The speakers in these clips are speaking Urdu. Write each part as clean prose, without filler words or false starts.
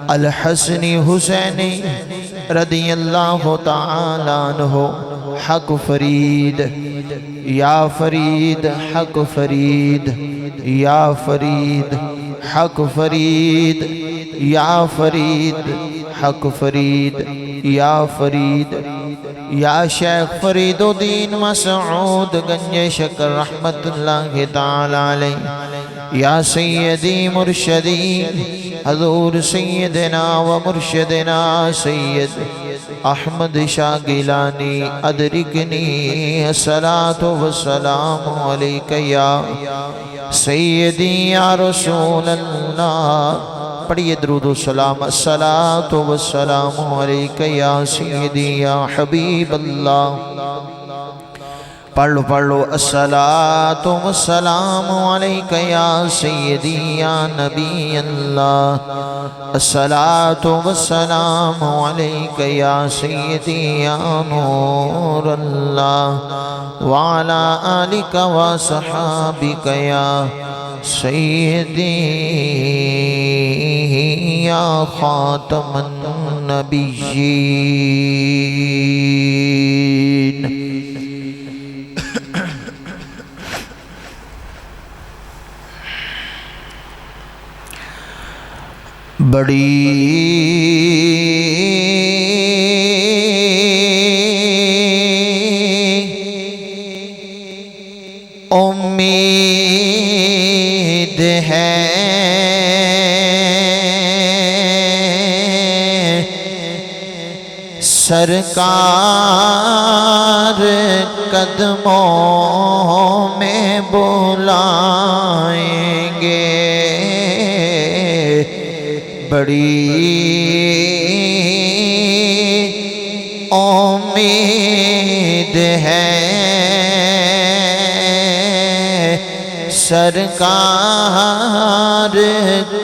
الحسن حسینی رضی اللہ تعالیٰ عنہ حق فرید یا فرید حق فرید یا فرید حق فرید یا فرید حق فرید یا فرید یا شیخ فرید الدین مسعود گنج شکر رحمت اللہ تعالی علیہ یا سیدی مرشدی حضور سیدنا و مرشدنا سید احمد شاہ گیلانی ادرکنی الصلاة والسلام علیک یا سیدی یا رسول اللہ پڑھیے درود و سلام الصلاة والسلام علیک یا سیدی یا حبیب اللہ پڑھ لو الصلاة والسلام علیک یا سیدی یا نبی اللہ الصلاة والسلام علیک یا سیدی یا نور اللہ وعلا آلک و صحابک یا سیدی یا خاتم النبیین بڑی امید ہے سرکار قدموں میں بلائیں گے بڑی امید ہے سرکار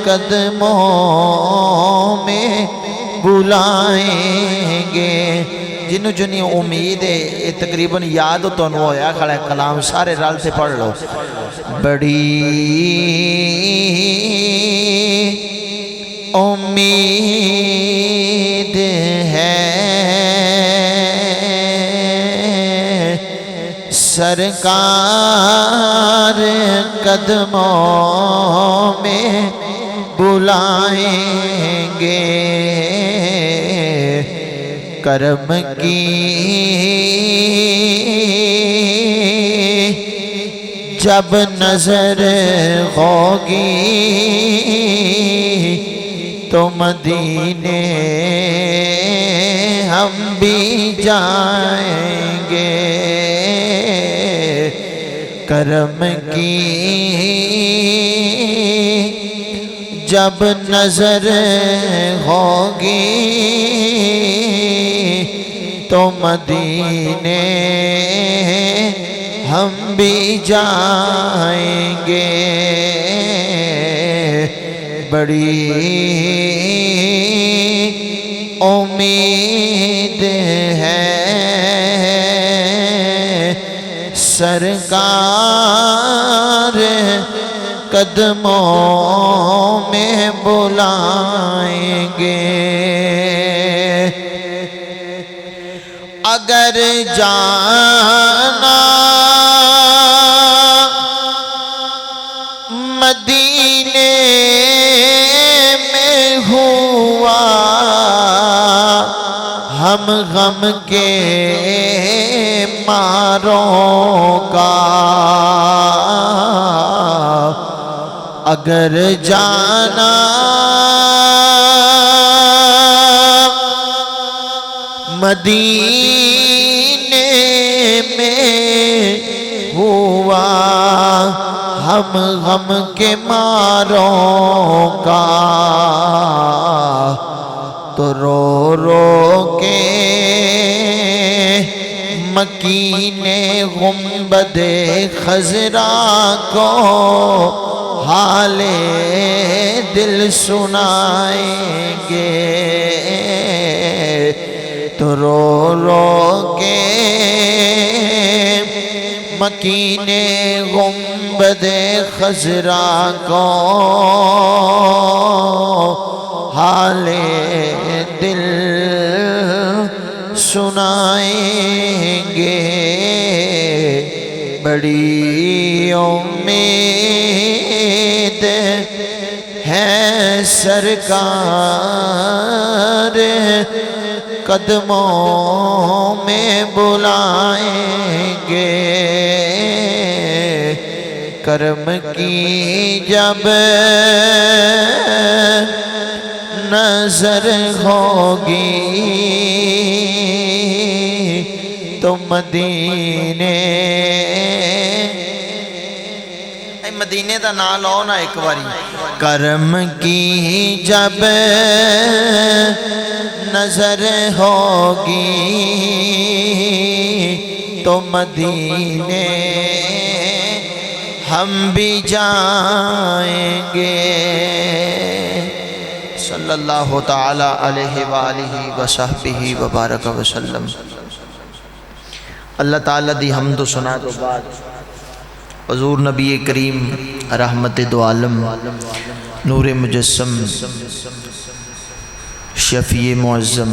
قدموں میں بلائیں گے جنہوں جنہی امید ہے تقریباً یاد تو انہوں ہویا کھڑا ہے کلام سارے رال سے پڑھ لو بڑی امید ہے سرکار قدموں میں بلائیں گے کرم کی جب نظر ہوگی تو مدینے ہم بھی جائیں گے کرم کی جب نظر ہوگی تو مدینے ہم بھی جائیں گے بڑی امید ہے سرکار قدموں میں بلائیں گے اگر جانا مدینے میں ہوا ہم غم کے ماروں کا اگر جانا مدینے میں ہوا ہم غم کے ماروں کا تو رو رو کے مکین گنبد خضرا کو حال دل سنائیں گے تو رو رو کے مکین گنبد خضرا کو حالے دل سنائیں گے، بڑی امید ہے سرکار قدموں میں بلائیں گے، کرم کی جب نظر ہوگی تو مدینے دا نام لو نا ایک باری، کرم کی جب نظر ہوگی تو مدینے ہم بھی جائیں گے۔ صلی اللہ تعالی علیہ وآلہ وصحبہ وبارک وسلم۔ اللہ تعالیٰ دی حمد و ثنا تو بعد حضور نبی کریم رحمت دو عالم نور مجسم شفیع معظم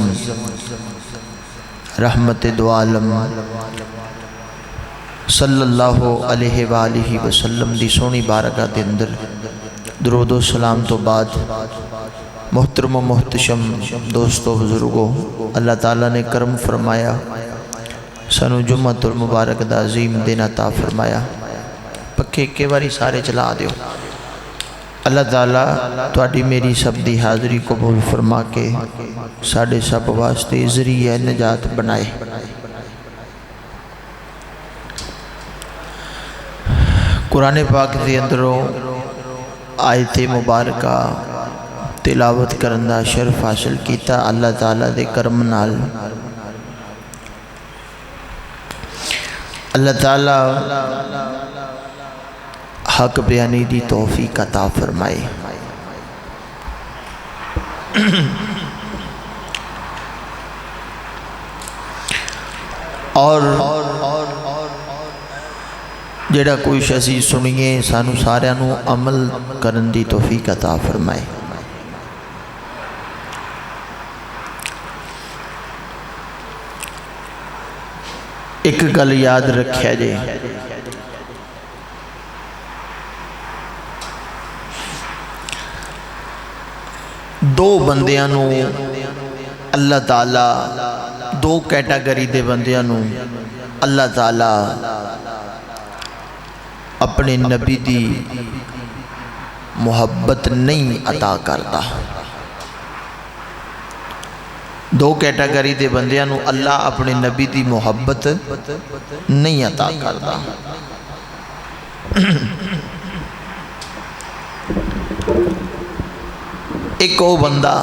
رحمت دو عالم صلی اللہ علیہ وآلہ وسلم دی سونی بارگاہ دے اندر درود و سلام تو بعد محترم و محتشم دوستو بزرگو، اللہ تعالیٰ نے کرم فرمایا، سانو جمعۃ المبارک دا عظیم دن عطا فرمایا۔ پکے کے باری سارے چلا دیو۔ اللہ تعالیٰ تواڈی میری سب دی حاضری قبول فرما کے ساڑے سب واسطے ذریعہ نجات بنائے۔ قرآن پاک دے اندروں آیت مبارکہ تلاوت کرندہ شرف حاصل کیتا اللہ تعالیٰ دے کرم نال۔ اللہ تعالیٰ حق بیانی دی توفیق عطا فرمائے۔ اور جڑا کوئی شیء سنیے سانو سارے نو عمل کرن دی توفیق عطا فرمائے۔ ایک گل یاد رکھیا جے، دو بندیاں نو اللہ تعالیٰ دو کیٹاگری دے بندیاں نو اللہ تعالیٰ اپنے نبی دی محبت نہیں عطا کرتا۔ دو کیٹاگری دے بندیاں نو اللہ اپنے نبی دی محبت نہیں عطا کرتا۔ ایک او بندہ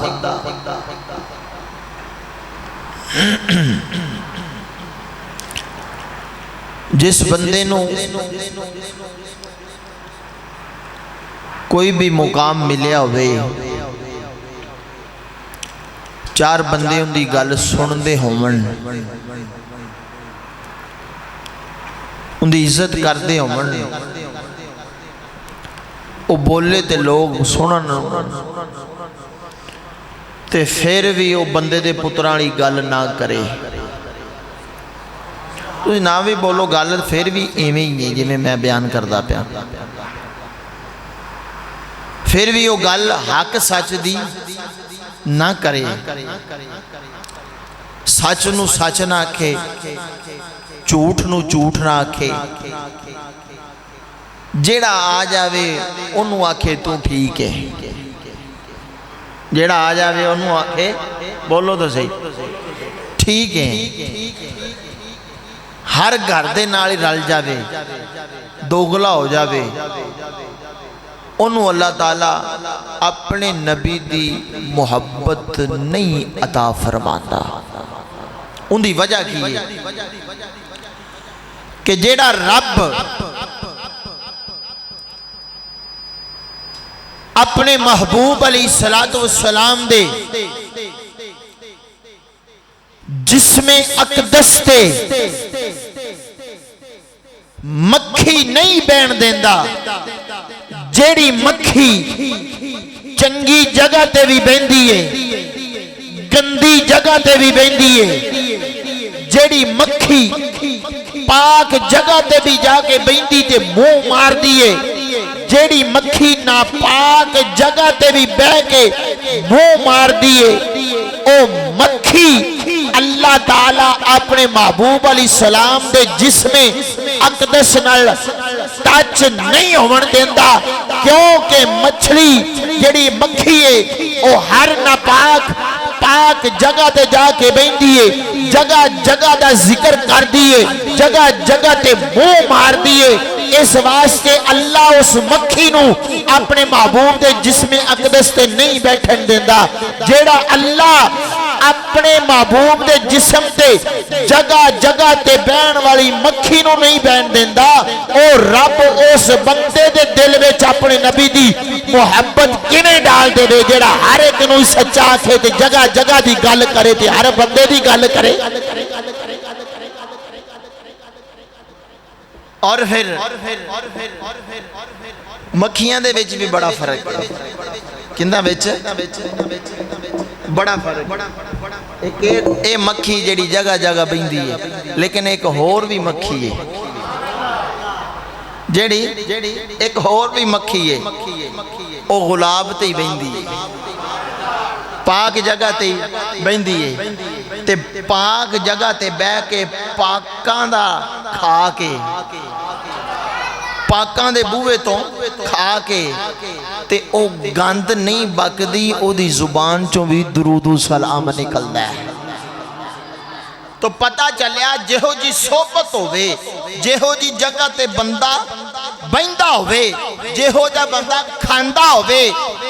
جس بندے نو کوئی بھی مقام ملیا ہوئے، چار بندے ان دی گل سن دے ہومن، ان دی عزت کر دے ہومن، وہ بولے تے لوگ سنن تے پھر بھی وہ بندے دے پترانی گل نہ کرے، تو نہ بھی بولو گل پھر بھی ایویں ہی ہے جی میں بیان کردا پیا، پھر بھی وہ گل حق سچ دی نہ کرے، سچ نو سچ نہ آکھے، جھوٹ نو جھوٹ نہ آکھے، جیڑا آ جاوے انہوں آکھے تو ٹھیک ہے، جیڑا آ جاوے انہوں آکھے بولو تو صحیح ٹھیک ہے، ہر گھر دے نالی رل جاوے دوگلا ہو جاوے، انہوں اللہ تعالیٰ اپنے نبی دی محبت نہیں عطا فرماتا۔ ان دی وجہ کی ہے کہ جیڑا رب اپنے محبوب علیہ السلام دے جسم اقدس تے مکھی نہیں بین دیندا، جیڑی مکھی چنگی جگہ تے بھی بہندی ہے گندی جگہ تے بھی بہندی ہے جیڑی مکھی پاک جگہ تے بھی جا کے بہندی تے منہ مار دیے جیڑی مکھی ناپاک جگہ تے بھی بہ کے منہ مار دیے او مکھی اللہ تعالیٰ اپنے محبوب علیہ السلام دے جسم اقدس نال ٹچ نہیں ہون دیندا کیونکہ مچھلی جیڑی مکھی ہے او ہر ناپاک پاک جگہ تے جا کے بہندی ہے جگہ جگہ دا ذکر کر دیے جگہ جگہ تے منہ مار دیے اس واسطے اللہ اس مکھی نو اپنے محبوب دے جسم اقدس تے نہیں بیٹھن دیندا جیڑا اللہ اپنے محبوب دے جسم تے جگہ جگہ تے بہن والی مکھی نو نہیں بہن دیندا او رب اس بندے دے دل وچ اپنے نبی دی محبت کیویں ڈال دے جیڑا ہر ایک نو سچا آکھے تے جگہ جگہ دی گل کرے تے ہر بندے دی گل کرے اور پھر مکھیاں دے وچ بھی بڑا فرق ہے کندہ وچ بڑا فرق ایک اے مکھی جڑی جگہ جگہ بہندی ہے لیکن ایک اور بھی مکھی ہے جڑی ایک اور بھی مکھی ہے او غلاب تے بہندی ہے پاک جگہ تے بہندی ہے تے پاک جگہ تے بہ کے پاکاں دا کھا کے پاکاں دے بوئے تو کھا کے تے او گند نہیں بکدی او دی زبان چوں بھی درود و سلام نکلدا ہے تو پتہ چلیا جہو جی صحبت ہوئے جہو جی جگہ تے بندہ بہندہ ہوئے جہو جا بندہ کھاندہ ہوئے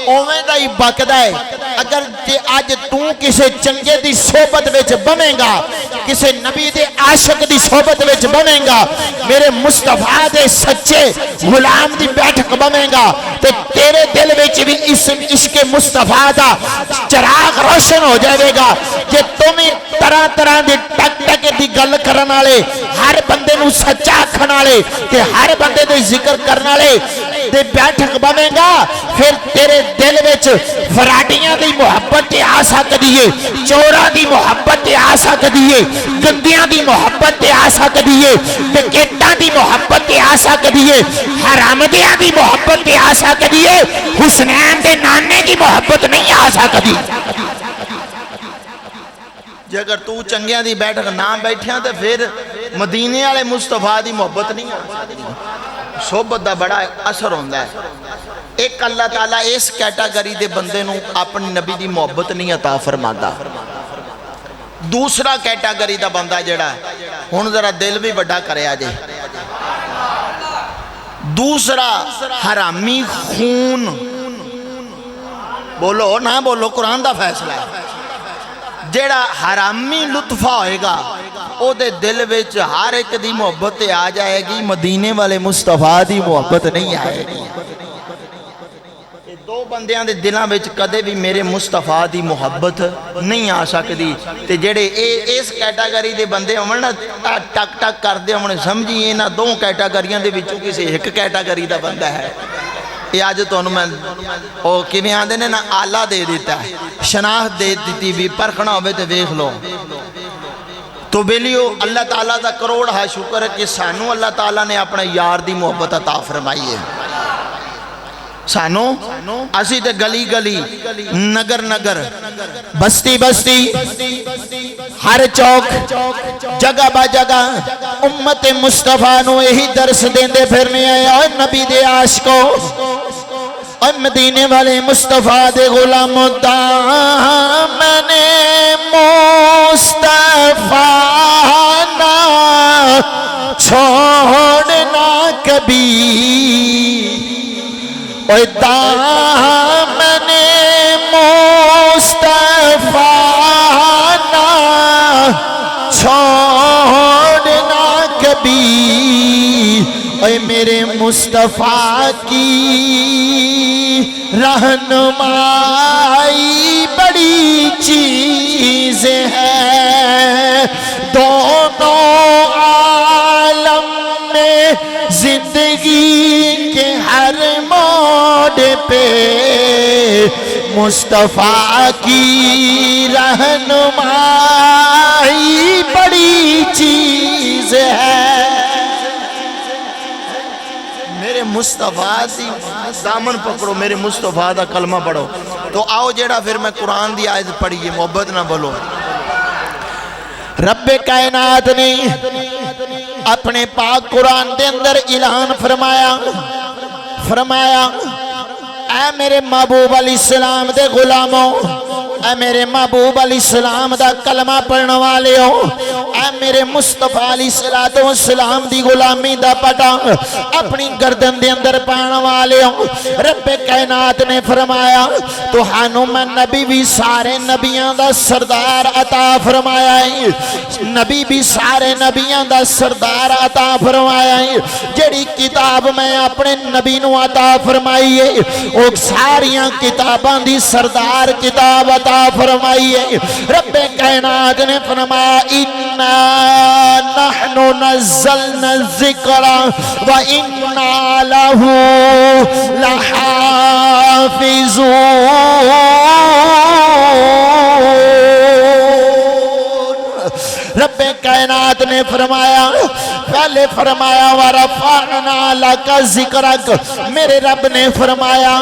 اویں دا ہی بکدا ہے اگر تے آج تو کسے چنگے دی صحبت وچ بنے گا کسے نبی دے عاشق دی صحبت وچ بنے گا میرے مصطفیٰ دے سچے غلام دی بیٹھک بنے گا تے تیرے دل وچ بھی اس عشق مصطفیٰ دا چراغ روشن ہو جائے گا کہ تمہیں طرح طرح دی ٹک ٹک دی گل کرن والے ہر بندے نو سچا آکھن والے تے ہر بندے دے ذکر کرن والے تے بیٹھک بنے گا پھر تیرے دل وچ فراڈیاں دی محبت آ سکدی ہے چوراں دی محبت آ سکدی ہے گندیاں دی محبت آ سکدی ہے ڈکیٹاں دی محبت آ سکدی ہے حرامدیاں دی محبت آ سکدی ہے حسنین دے نانے دی محبت نہیں آ سکدی جے اگر تو چنگیاں دی بیٹھک نہ بیٹھیاں تے پھر مدینے والے مصطفیٰ دی محبت نہیں آ سکدی صحبت دا بڑا اثر ہوندا ہے ایک اللہ تعالیٰ اس کیٹاگری دے بندے نو اپنی نبی دی محبت نہیں عطا فرماتا دوسرا کیٹاگری دا بندہ جڑا ہے ہن ذرا دل بھی بڑا کرے آجے دوسرا حرامی خون بولو نہ بولو قرآن دا فیصلہ ہے جیڑا حرامی لطفہ ہوئے گا او دے دل وچ ہر ایک دی محبت آ جائے گی مدینے والے مصطفیٰ دی محبت نہیں آئے گی دو بندیاں دے دلاں وچ کدے بھی میرے مصطفیٰ دی محبت نہیں آ سکتی تے جڑے اس کیٹاگری دے بندے ہون نا ٹک ٹک کر دے ہون سمجھیے نا دو کیٹاگریاں دے وچوں کسے ایک کیٹاگری دا بندہ ہے یہ آج تو انہوں میں او کیویں آندے نے نا آلہ دے دیتا ہے شناخت دے دیتی بھی پرکھنا ہوئے تے ویکھ لو تو بیلیو اللہ تعالیٰ دا کروڑ ہے شکر ہے کہ سانو اللہ تعالیٰ نے اپنا یار دی محبت عطا فرمائی ہے سانو اسی تے گلی گلی نگر نگر بستی بستی ہر چوک جگہ با جگہ امت مصطفیٰ نو یہی درس دیندے پھرنے آئے اور نبی دے عاشقوں اور مدینے والے مصطفیٰ دے غلام دامن مصطفیٰ نہ چھوڑنا کبھی اور دامن مصطفیٰ نہ چھوڑنا کبھی اے میرے مصطفیٰ کی رہنمائی بڑی چیز ہے دونوں عالم میں زندگی کے ہر موڑ پہ مصطفیٰ کی رہنمائی بڑی چیز ہے، میرے مصطفیٰ دی دامن پکڑو، میرے مصطفیٰ دا کلمہ پڑھو۔ تو آؤ جیڑا پھر میں قرآن دی آیت پڑھیے، محبت نہ بولو۔ رب کائنات نے اپنے پاک قرآن دے اندر اعلان فرمایا اے میرے محبوب علیہ السلام دے غلاموں، اے میرے محبوب علیہ السلام دا کلمہ پڑھنے والے ہو، اے میرے مصطفیٰ علیہ السلام دی غلامی دا پٹا اپنی گردن دے اندر پانے والے ہو۔ رب کائنات نے فرمایا تو ہانو میں نبی بھی سارے نبیاں دا سردار عطا فرمایا ہے، نبی بھی سارے نبیاں دا سردار عطا فرمایا ہے۔ جڑی کتاب میں اپنے نبی نو عطا فرمائی ہے وہ ساریاں کتاباں دی سردار کتاب عطا فرمائی ہے۔ رب کائنات نے فرمایا اِنَّا نَحْنُ نَزَّلْنَا الذِّكْرَ وَإِنَّا لَهُ لَحَافِظُونَ۔ رب کائنات نے فرمایا، پہلے فرمایا وَرَفَعْنَا لَكَ ذِكْرَكَ، میرے رب نے فرمایا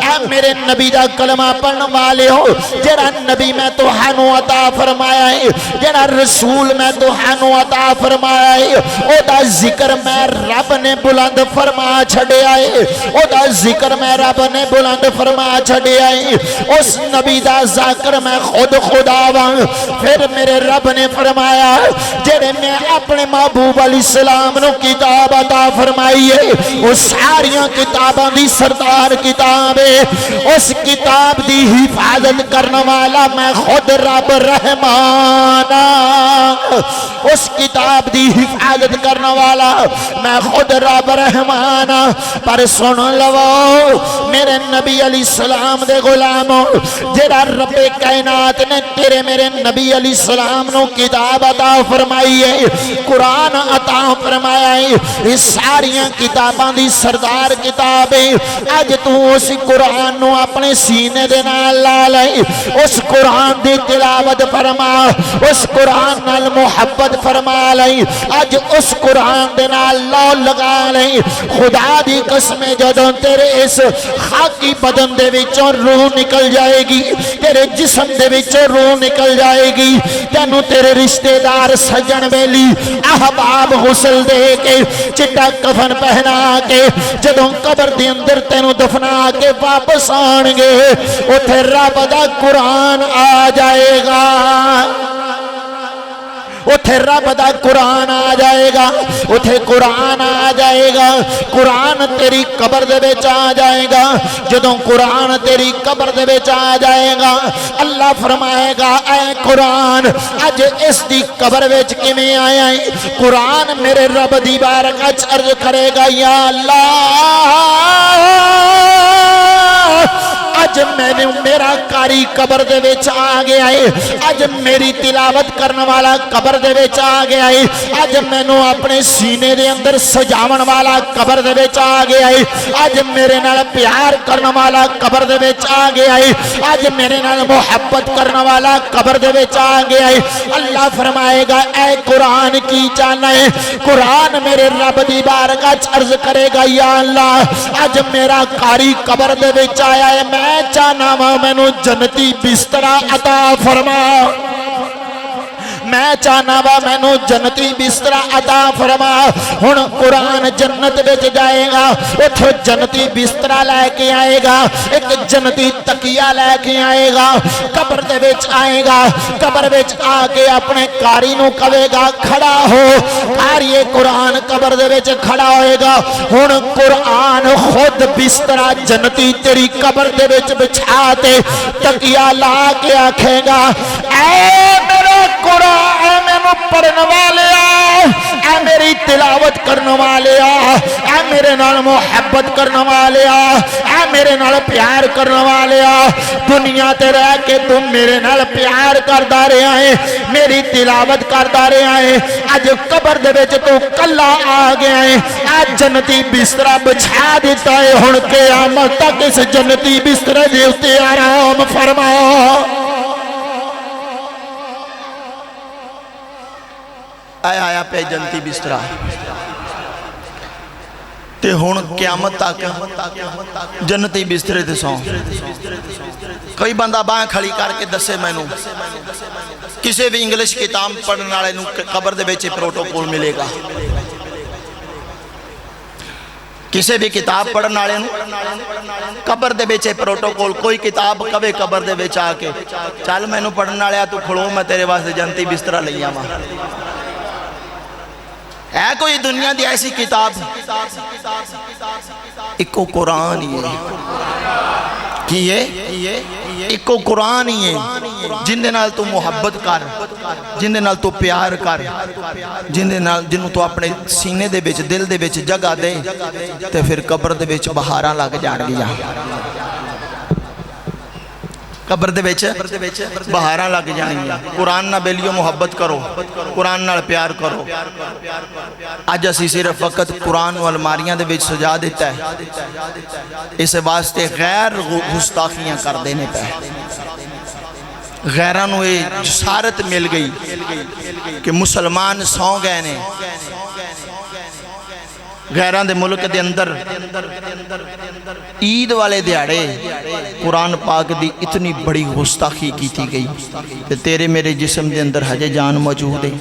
اے میرے نبی دا کلمہ پڑھنے والے ہو، جڑا نبی میں تو ہنو عطا فرمایا ہے، جڑا رسول میں تو ہنو عطا فرمایا ہے، او دا ذکر میں رب نے بلند فرما چھڑے آئے، او دا ذکر میں رب نے بلند فرما چھڑے آئے، اس نبی دا ذکر میں خود خدا وان۔ پھر میرے رب نے فرمایا جڑے میں اپنے محبوب علیہ السلام نو کتاب عطا فرمائی ہے وہ ساریاں کتاباں دی سردار کتاب ہے، اس کتاب دی حفاظت کرنے والا میں خود رب رحمان، اس کتاب دی حفاظت کرنے والا میں خود رب رحمان۔ پر سن لو میرے نبی علیہ السلام دے غلاموں، جڑا رب کائنات نے تیرے میرے نبی علیہ السلام نو کتاب عطا فرمائی ہے، قرآن عطا فرمایا ہے، اس ساریاں کتاباں دی سردار کتاب ہے۔ آج تو اس قرآن نو اپنے سینے دے نال لا لے، اس قرآن دی تلاوت فرما، اس قرآن نال محبت فرما لے، آج اس قرآن دے نال لو لگا لے۔ خدا دی قسم جدوں تیرے اس خاکی بدن دے وچوں روح نکل جائے گی، تیرے جسم دے وچوں روح نکل جائے گی، تینوں تیرے رشتے دار سجن بیلی احباب غسل دے کے چٹا کفن پہنا کے جدوں قبر دے اندر تینوں دفنا کے واپس آن گے، اتھے رب دا قرآن آ جائے گا، اتھے رب دا قرآن آ جائے گا، اتھے قرآن آ جائے گا، قرآن تیری قبر دے بیچ آ جائے گا۔ جدوں قرآن تیری قبر دے بیچ آ جائے گا اللہ فرمائے گا اے قرآن اج اس دی قبر بیچ کیویں آیا ہے؟ قرآن میرے رب دی بارگاہ وچ عرض کرے گا یا اللہ اج میرا کاری قبر دے وچ آ گیا ہے، اج میری تلاوت کرنے والا قبر دے وچ آ گیا ہے، اج مینوں اپنے سینے دے اندر سجاون والا قبر دے وچ آ گیا ہے، اج میرے نال پیار کرنے والا قبر دے وچ آ گیا ہے، اج میرے نال محبت کرنے والا قبر دے وچ آ گیا ہے۔ اللہ فرمائے گا اے قرآن کی چاہنا ہے؟ قرآن میرے رب دی بارگاہ وچ عرض کرے گا یا اللہ اج میرا کاری قبر دے وچ آیا ہے، میں چاہنا وا مینوں جنتی بستر عطا فرما، میں چاہنا وا مینوں جنتی بستر عطا فرما۔ ہن قرآن جنت وچ جائے گا، اوتھے جنتی بستر لے کے آئے گا، ایک جنتی تکیہ لے کے آئے گا، قبر دے وچ آئے گا، قبر وچ آ کے اپنے کاری نو کہے گا کھڑا ہو، کاری قرآن قبر دے وچ کھڑا ہوئے گا۔ ہن قرآن خود بستر جنتی تیری قبر دے وچ بچھا تے تکیہ لا کے آکھے گا اے میرا قرآن مینوں پڑھن والے اے میری تلاوت کرنے والے اے میرے نال محبت کرنے والے اے میرے نال پیار کرنے والے دنیا تے رہ کے تم میرے نال پیار کردا رہیا ہے میری تلاوت کردا رہیا ہے اج قبر دے وچ تو کلا آ گیا ہے اج جنتی بستر بچھا دیتا ہے ہن قیامت تک اس جنتی بستر دے اوتے آرام فرما آیا پہ جنتی بسترا تے ہون قیامت تک جنتی بسترے تے سو کوئی بندہ باں کھڑی کر کے دسے میں نو کسے بھی انگلش کتاب پڑھنا والے نو قبر دے بیچے پروٹوکول ملے گا کسے بھی کتاب پڑھنا والے نو قبر دے بیچے پروٹوکول کوئی کتاب کبے قبر دے بیچ آ کے چل میں نو پڑھنا والے تو کھڑو میں تیرے واسطے جنتی بسترا لئی آواں ہے کوئی دنیا دی ایسی کتاب ایک قرآن ہی ہے کی ہے ایک قرآن ہی ہے جن دے نال تو محبت کر جن دے نال تو پیار کر جنہوں تو اپنے سینے دے بیچ دل دے بیچ جگہ دے تے پھر قبر دے بیچ بہاراں لگ جان گیا قبر دے بیچ بہاراں لگ جائیں گے قرآن نہ بیلیو محبت کرو قرآن نہ پیار کرو آج اسی صرف وقت قرآن و الماریاں دے بیچ سجا دیتا ہے اس واسطے غیر گستاخیاں کر دینے پہ غیرانو جسارت مل گئی کہ مسلمان سو گئے نے غیران دے ملک دے اندر عید والے دیاڑے قرآن پاک دی اتنی بڑی گستاخی کی تھی گئی کہ تیرے میرے جسم دے اندر حج جان موجود ہے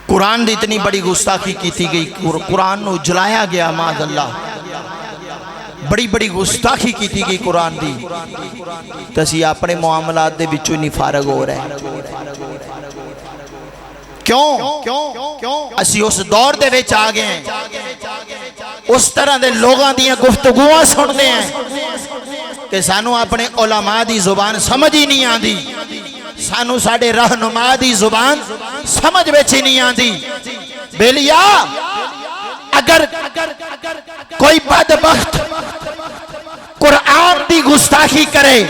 قرآن دی اتنی بڑی گستاخی کی تھی گئی قرآن نو جلایا گیا معاذ اللہ بڑی بڑی گستاخی کی تھی گئی قرآن دی تسی اپنے معاملات دے بچوں نہیں فارغ ہو رہے کیوں اسی اس دور دے ویچ آگے ہیں اس طرح دے لوگاں دیاں گفتگوਆਂ سنتے ہیں کہ سانو اپنے علماء دی زبان سمجھ ہی نہیں آندی سانو ساڑے رہنما دی زبان سمجھ بیچی نہیں آندی بیلیا اگر کوئی بدبخت قرآن دی گستاخی کرے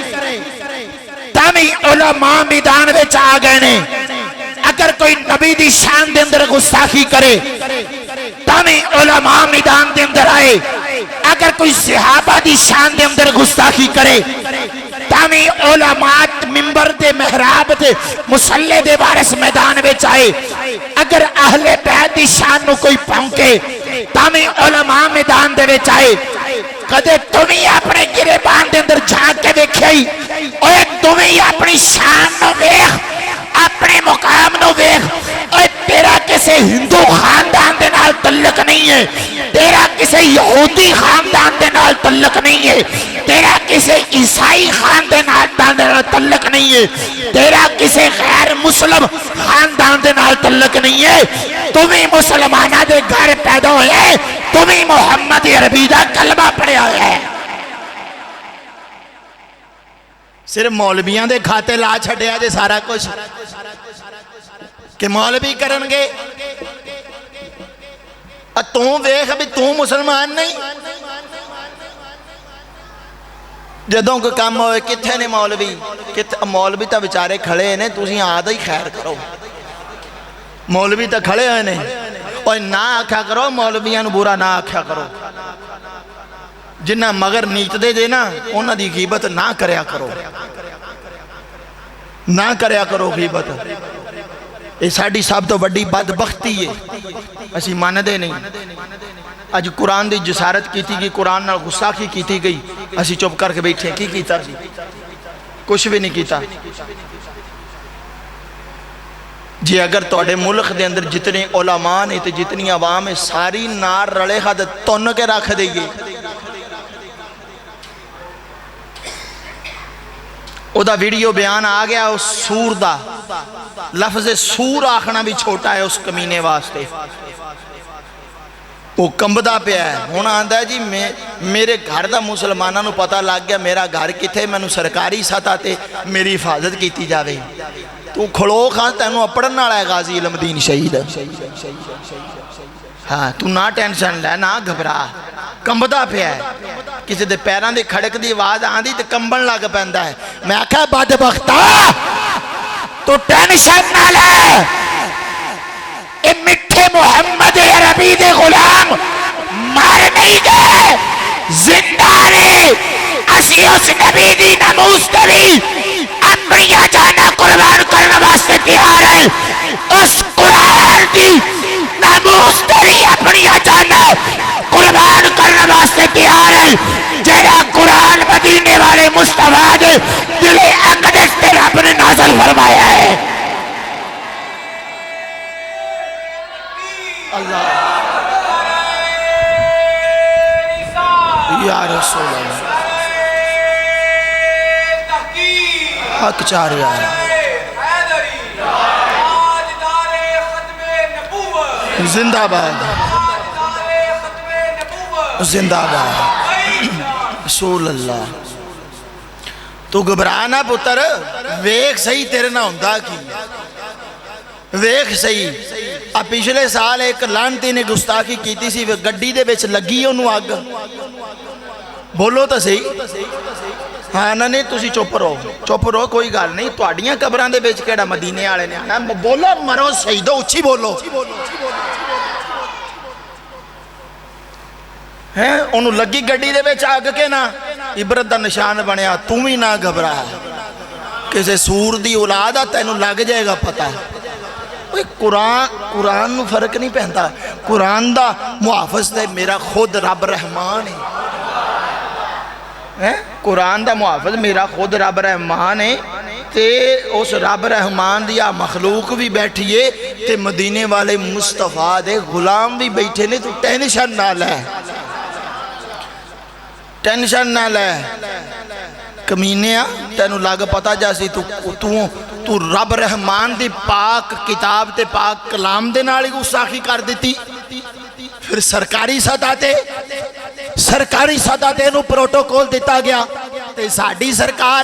تامی علماء میدان ویچ آگے نے اگر کوئی نبی دی شان دے اندر گستاخی کرے تامی علماء میدان دے اندر آئے اگر کوئی صحابہ دی شان دے اندر گستاخی کرے تامی علماء ممبر دے محراب دے مسلح دے بارس میدان بے چاہے اگر اہل بیت دی شان نو کوئی پہنکے تامی علماء میدان دے بے چاہے کدے تمہیں اپنے گرے بان دے اندر جھانک کے دیکھئی اور تمہیں اپنی شان نو دیکھ اپنے مقام نو دیکھ اور تیرا کسے ہندو خاندان دے نال تعلق نہیں ہے تیرا کسے یہودی خاندان دے نال تعلق نہیں ہے تیرا کسے عیسائی خاندان دے نال تعلق نہیں ہے تیرا کسے غیر مسلم خاندان دے نال تعلق نہیں ہے تمہیں مسلمانہ دے گھر پیدا ہوئے تمہیں محمد عربی دا کلمہ پڑھے ہوئے صرف مولویاں دے کھاتے لا چھڑے آجے سارا کچھ کہ مولوی کرنگے توں ویخ ابھی توں مسلمان نہیں جدوں کو کام ہوئے کتھے نے مولوی تا بچارے کھڑے نے تُسی آدھا ہی خیر کرو مولوی تا کھڑے ہوئے نے اور نہ آکھا کرو مولویاں برا نہ آکھا کرو جنہ مگر نیت دے دینا انہاں دی غیبت نہ کریا کرو غیبت یہ ساڑی صاحب تو بڑی بدبختی ہے اسی ماندے نہیں آج قرآن دی جسارت کی تھی گئی قرآن نال غصاخی کی تھی گئی اسی چپ کر کے بیٹھے کی کیتا سی کچھ بھی نہیں کیتا جی اگر توڑے ملک دے اندر جتنے علماء نے جتنی عوام ہے ساری نار رڑے خواہ تن کے رکھ دے گی او دا ویڈیو بیان آ گیا اس سور دا لفظ سور آخنا بھی چھوٹا ہے اس کمینے واسطے وہ کمبدہ پہ ہے ہونا آندہ ہے جی میرے گھر دا مسلمانہ نو پتہ لگ گیا میرا گھر کی تھے میں نو سرکاری ساتھ آتے میری حفاظت کی تی جاوے تو کھڑو خان تینوں اپڑن والا ہے غازی علم دین شہید. ہاں تو نہ ٹینشن لے نہ گھبرا کمبدا پیا ہے کسی دے پیران دے کھڑک دی آواز آندی تے کمبن لگ پیندا ہے. میں آکھا بدبختا تو ٹینشن نہ لے اے مٹھے محمد عربی دے غلام مار نہیں گئے زندہ نے. اسی اس نبی دی ناموس دی انبیاء جانا قربان کرنے واسطے تیار ہے. اس قرآن دی ناموس دی انبیاء جانا قربان کرنے واسطے تیار ہے. جہاں قرآن مدینے والے مصطفیٰ دے دل اقدس تے رب نے نازل فرمایا ہے. اللہ یا رسول اللہ حق چار یار زندہ باد زندہ باد رسول اللہ. تو گھبرانا پتر ویکھ صحیح تیرے نہ ہوندا کی ویکھ صحیح. اب پچھلے سال ایک لانتی نے گستاخی کیتی سی گڈی دے وچ لگی انہوں اگ. بولو تو صحیح ہاں نہ نہیں تسی چپ رہو کوئی گل نہیں. تہاڈیاں قبراں دے وچ کیڑا مدینے والے نے آنا. بولو مرو شہیدو اچھی بولو ہیں انہوں لگی گڈی دے وچ اگ کے نا عبرت دا نشان بنیا. تم ہی نہ گھبرا کسے سور دی اولاد آ تینوں لگ جائے گا پتہ. قرآن نو فرق نہیں پہنتا. قرآن دا محافظ دے میرا خود رب رحمان ہے. قرآن دا محافظ میرا خود رب رحمان ہے. تے اس رب رحمان دیا مخلوق بھی بیٹھئے تے مدینے والے مصطفیٰ دے غلام بھی بیٹھے نے. تو ٹینشن نہ لے ٹینشن نہ لے کمینیا. تینوں لگ پتا جاسی تو رب رحمان دی پاک کتاب تے پاک کلام دے نالی گستاخی کر دیتی. پھر سرکاری سطح تے انہوں پروٹوکول دیتا گیا. تے ساڑی سرکار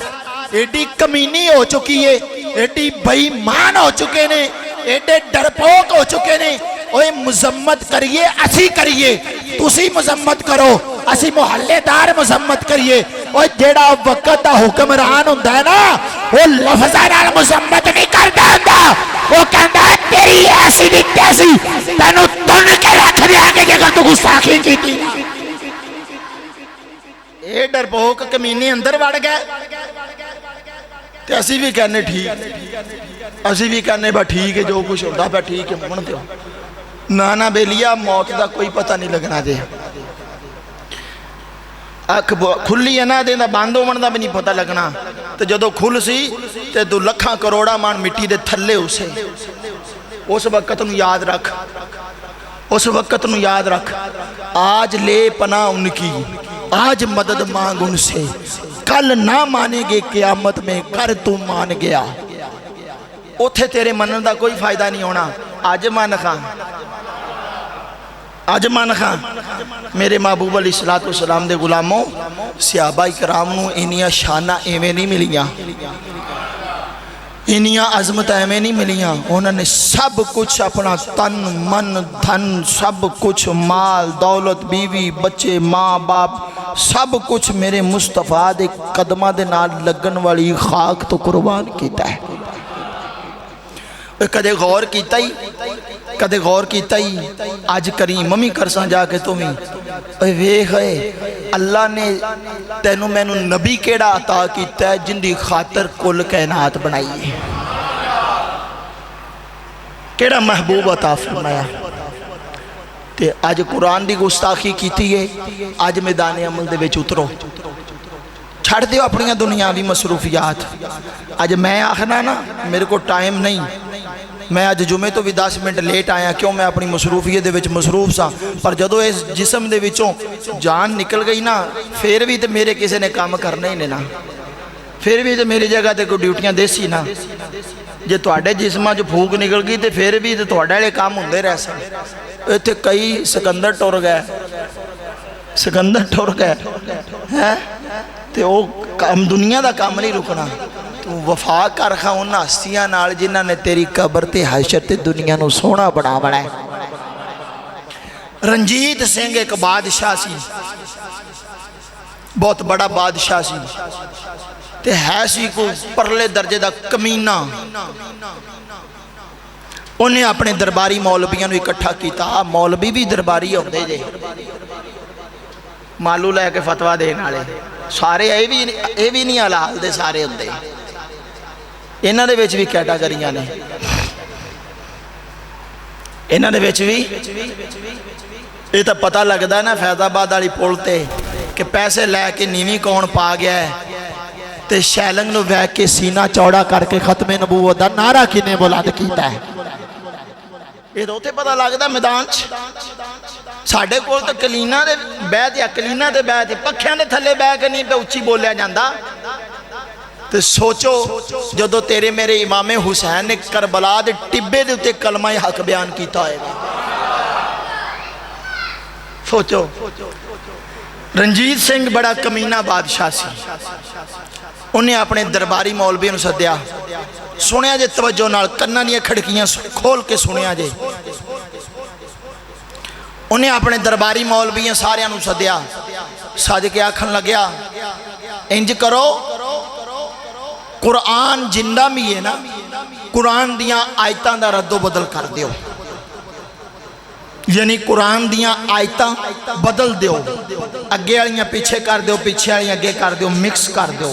ایڈی کمینی ہو چکی ہے ایڈی بےمان ہو چکے نے ایڈے ڈرپوک ہو چکے نے. اوہ مذمت کریے اسی کریے تسی مذمت کرو اسی محلے دار مذمت کریے. اوہ جیڑا وقت دا حکمران ہوندہ ہے نا وہ لفظہ نال مذمت نہیں کرتا ہوندہ. وہ کہندہ ہے تیری ایسی دی تیسی تینوں تن کے رکھ دیا کہ جگہ تو گستاخی کی تھی. اے ڈرپوک کمینی اندر بڑھ گئے تے اسی بھی کہنے ٹھیک اسی بھی کہنے با ٹھیک ہے جو کچھ ہوندہ با ٹھیک ہے من دیو. نانا بیلیا موت دا کوئی پتہ نہیں لگنا دے. اکھ کھلی ہے نا دینا باندھو من دا بھی نہیں پتہ لگنا. تو جدو کھل سی تے دو لکھاں کروڑا مان مٹی دے تھلے اسے. اس وقت نو یاد رکھ اس وقت نو یاد رکھ. آج لے پناہ ان کی آج مدد مانگ ان سے کل نہ مانے گے قیامت میں کر تو مان گیا. اوتھے تیرے منن دا کوئی فائدہ نہیں ہونا. آج مان خان میرے محبوب علیہ السلام دے غلاموں صحابہ اکرام نو انیاں شانہ ایویں نہیں ملیاں انیاں عظمت ایویں نہیں ملیاں. انہوں نے سب کچھ اپنا تن من دھن سب کچھ مال دولت بیوی بچے ماں باپ سب کچھ میرے مصطفیٰ دے قدمہ دے نال لگن والی خاک تو قربان کیتا ہے. کدے غور کیتا ہی آج کریم ممی کرساں جا کے تمہیں ویخ ہے اللہ نے تینوں میں نو نبی کیڑا عطا کیتا ہے جن دی خاطر کل کائنات بنائی ہے. کیڑا محبوب عطا فرمایا تے آج قرآن دی گستاخی کیتی ہے. آج میدان عمل دے وچ اترو چھڑ دیو اپنی دنیاوی مصروفیات. آج میں آخنا نا میرے کو ٹائم نہیں میں آج جمعے تو بھی 10 منٹ لیٹ آیا کیوں میں اپنی مصروفیت دے وچ مصروف سا. پر جدو اس جسم دے وچوں جان نکل گئی نا پھر بھی تے میرے کسے نے کام کرنا ہی نہیں نا. پھر بھی تے میری جگہ تے کوئی ڈیوٹیاں دیسی نا. جے تواڈے جسماں جو پھوک نکل گئی تے پھر بھی تے تواڈے والے کام ہوندے رہ سن. ایتھے کئی سکندر ٹر گئے تے او کام دنیا دا کام نہیں رکنا. تو تو وفا کر خا ان ہستیاں نال جنہاں نے تیری قبر تے حشر تے دنیا نو سونا بنا بنا ہے۔ رنجیت سنگھ ایک بادشاہ سی، بہت بڑا بادشاہ سی، تے ہے سی کو پرلے درجے دا کمینہ۔ انہیں اپنے درباری مولویاں نو اکٹھا کیتا، مولوی بھی درباری ہوندے جے، مالو لے کے فتوہ دینے والے سارے اے بھی نہیں حلال دے سارے ہوندے، انہاں دے وچ بھی کیٹاگریاں نے، انہاں دے وچ بھی یہ تو پتہ لگتا ہے نا فیض آباد والی پول تے کہ پیسے لے کے نیویں کون پا گیا ہے تے شیلنگ نو ویک کے سینہ چوڑا کر کے ختم نبوت دا نعرہ کنے بلند کیتا ہے۔ یہ تو اتنے پتہ لگتا میدان ساڈے کول تو کلینا دے بیت یا کلینا دے بیت پکھیاں دے تھلے بہ کے نہیں پہ اچھی بولیا جاندا۔ تو سوچو جدو تیرے میرے امام حسین نے کربلا دے ٹبے دے اتے کلمہ حق بیان کیتا ہے، سوچو۔ رنجیت سنگھ بڑا کمینہ بادشاہ سی، انہیں اپنے درباری مولویوں سدیا، سنیا جے توجہ نال کناں دیاں کھڑکیاں کھول کے سنیا جے، انہیں اپنے درباری مولویوں سارے انہوں سدیا، ساج کے آکھن لگیا انج کرو قرآن جندہ بھی ہے نا، قرآن دیاں آیتاں دا رد و بدل کر دیو، یعنی قرآن دیاں آیتاں بدل دیو، اگے والیاں پیچھے کر دیو، پیچھے والیاں اگے کر دیو، مکس کر دیو،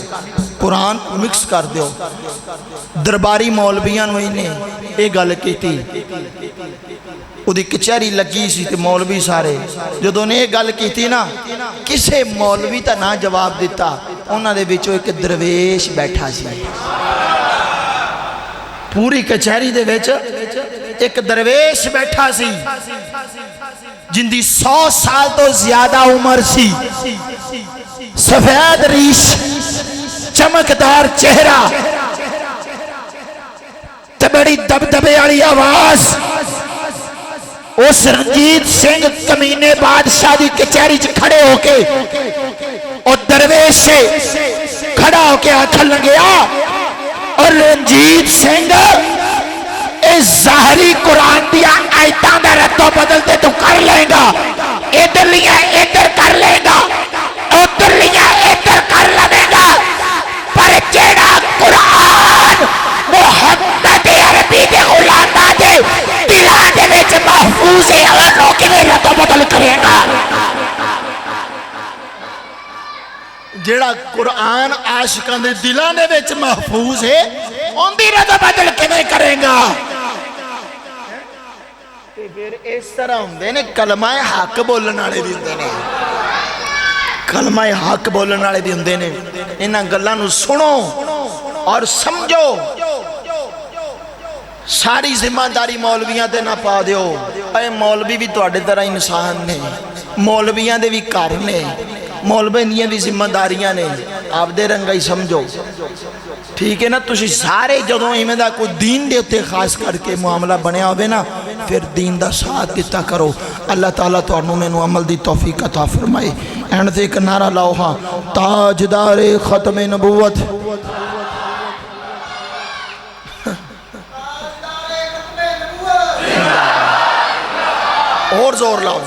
قرآن مکس کر دیو۔ درباری مولویاں نو انہیں ایک گل کیتی، اُدھی کچہری لگی سی تے مولوی سارے جدوں نے ایک گل کیتی نا کسے مولوی تا نہ جواب دیتا، انہاں دے وچوں ایک درویش بیٹھا سی، پوری کچہری دے وچ ایک درویش بیٹھا سی جن دی 100 سال تو زیادہ عمر سی، سفید ریش، چمکدار چہرہ تے بڑی دبدبے والی آواز۔ اس رنجیت سنگھ کمینے بادشاہ دی کچہری کھڑے ہو کے اور درویش سے کھڑا ہو کے آنکھن لگیا، اور رنجیت سنگھ اس ظاہری قرآن دیا آیتاں دا رد و بدل تے تو کر لے گا، ادھر لیا ادھر کر لے گا، ادھر لیا ادھر کر لے گا، پر جیڑا قرآن محمد عربی دے غلاماں دے دلاں دے وچ محفوظ ہے، انہوں کیویں رد و بدل کرے گا؟ جیڑا قرآن عاشقاں دے دلاں دے وچ محفوظ ہے ان دی رد و بدل کیویں کرے گا؟ پھر اس طرح ہوندے نے کلمہ حق بولن والے بھی ہوندے نے، کلمہ حق بولن والے بھی ہوندے نے، انہاں گلاں نو سنو اور سمجھو، ساری ذمہ داری مولویاں تے نہ پا دیو، اے مولوی بھی تواڈے طرح انسان نے، مولویاں دے بھی گھر نے، مولوی دیاں بھی ذمہ داریاں نے، آپ دے رنگا ہی سمجھو، ٹھیک ہے نا؟ تسی سارے جدوں ایویں دا کوئی دین دے تے خاص کر کے معاملہ بنیا ہوئے نا، پھر دین دا ساتھ دیتا کرو۔ اللہ تعالیٰ تو انہوں میں عمل دی توفیق عطا فرمائے۔ اینڈ تے ایک نعرہ لاؤ ہاں، تاجدار ختم نبوت، اور زور لاؤ۔